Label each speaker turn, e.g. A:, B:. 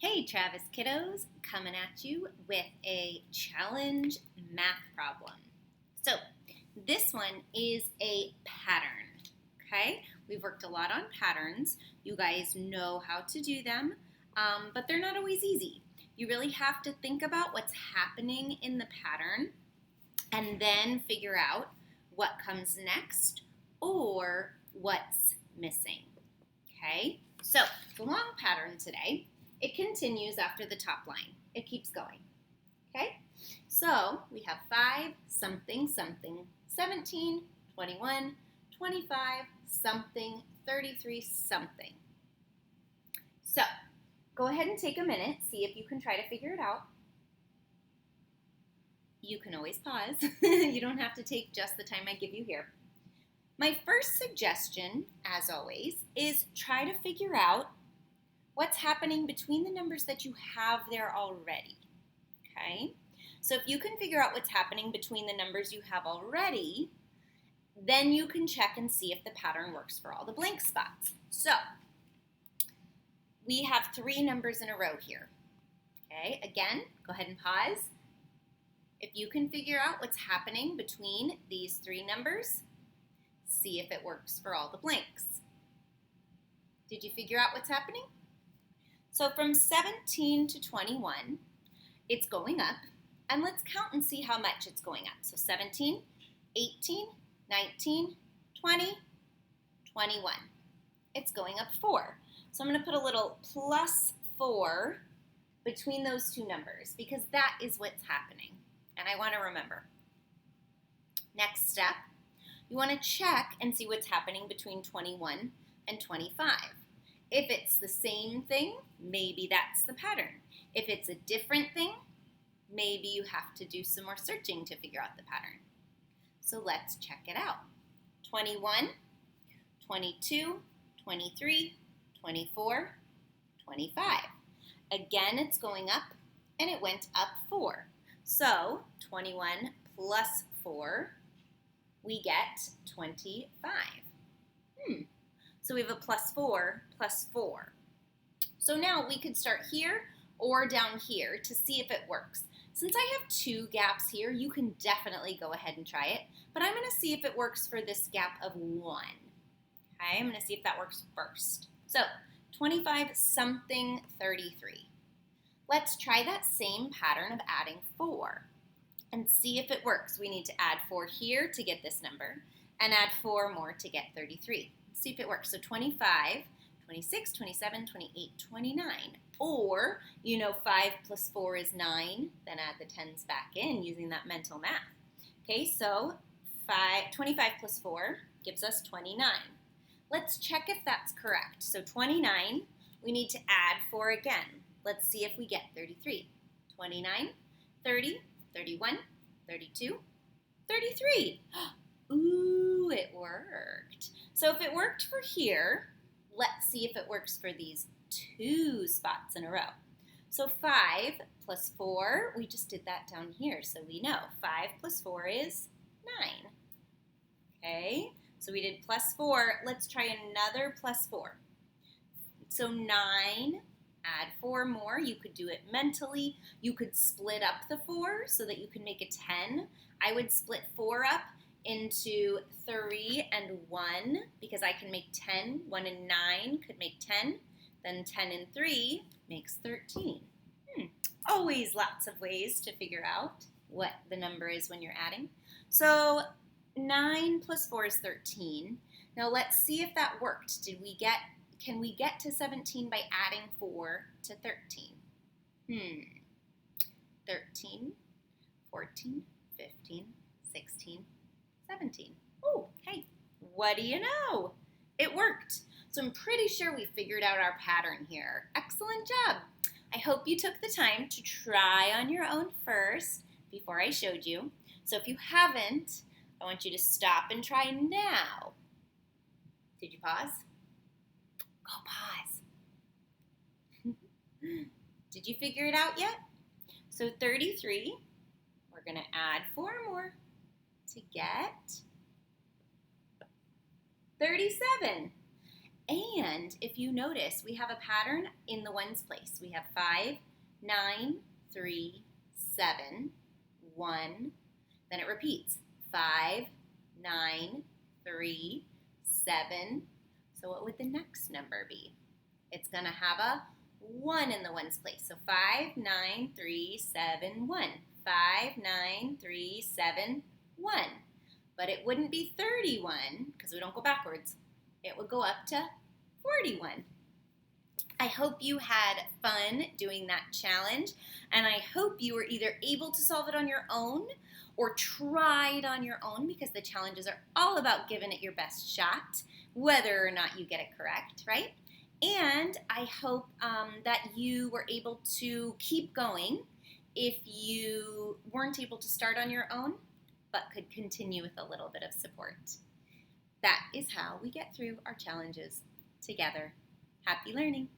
A: Hey Travis kiddos, coming at you with a challenge math problem. So this one is a pattern, okay? We've worked a lot on patterns. You guys know how to do them, but they're not always easy. You really have to think about what's happening in the pattern and then figure out what comes next or what's missing, okay? So it's a long pattern today. It continues after the top line. It keeps going, okay? So we have 5 something something, 17, 21, 25 something, 33 something. So go ahead and take a minute, see if you can try to figure it out. You can always pause. You don't have to take just the time I give you here. My first suggestion, as always, is try to figure out what's happening between the numbers that you have there already, okay? So if you can figure out what's happening between the numbers you have already, then you can check and see if the pattern works for all the blank spots. So we have 3 numbers in a row here, okay? Again, go ahead and pause. If you can figure out what's happening between these 3 numbers, see if it works for all the blanks. Did you figure out what's happening? So from 17 to 21, it's going up. And let's count and see how much it's going up. So 17, 18, 19, 20, 21. It's going up 4. So I'm going to put a little plus 4 between those 2 numbers because that is what's happening. And I want to remember. Next step, you want to check and see what's happening between 21 and 25. If it's the same thing, maybe that's the pattern. If it's a different thing, maybe you have to do some more searching to figure out the pattern. So let's check it out. 21, 22, 23, 24, 25. Again, it's going up, and it went up 4. So 21 plus 4, we get 25. So we have a plus 4 plus 4. So now we could start here or down here to see if it works. Since I have 2 gaps here, you can definitely go ahead and try it. But I'm going to see if it works for this gap of 1. Okay, I'm going to see if that works first. So 25 something 33. Let's try that same pattern of adding 4 and see if it works. We need to add 4 here to get this number and add 4 more to get 33. See if it works. So 25, 26, 27, 28, 29. Or, 5 plus 4 is 9. Then add the 10s back in using that mental math. Okay, so 25 plus 4 gives us 29. Let's check if that's correct. So 29, we need to add 4 again. Let's see if we get 33. 29, 30, 31, 32, 33. Ooh, it worked. So if it worked for here, let's see if it works for these 2 spots in a row. So 5 plus 4, we just did that down here, so we know 5 plus 4 is 9. Okay, so we did plus 4. Let's try another plus 4. So 9, add 4 more. You could do it mentally. You could split up the 4 so that you can make a 10. I would split 4 up into 3 and 1 because I can make 10. 1 and 9 could make 10. Then 10 and 3 makes 13. Always lots of ways to figure out what the number is when you're adding. So 9 plus 4 is 13. Now let's see if that worked. Can we get to 17 by adding 4 to 13? 13, 14, 15, 16, 17. Oh, hey, what do you know? It worked. So I'm pretty sure we figured out our pattern here. Excellent job. I hope you took the time to try on your own first before I showed you. So if you haven't, I want you to stop and try now. Did you pause? Go pause. Did you figure it out yet? So 33, we're going to add 4 more to get 37. And if you notice, we have a pattern in the ones place. We have 5, 9, 3, 7, 1. Then it repeats. 5, 9, 3, 7. So what would the next number be? It's going to have a 1 in the ones place. So 5, 9, 3, 7, 1. 5, 9, 3, 7, 1. But it wouldn't be 31 because we don't go backwards. It would go up to 41. I hope you had fun doing that challenge, and I hope you were either able to solve it on your own or try it on your own, because the challenges are all about giving it your best shot, whether or not you get it correct, right? And I hope that you were able to keep going if you weren't able to start on your own, but could continue with a little bit of support. That is how we get through our challenges together. Happy learning!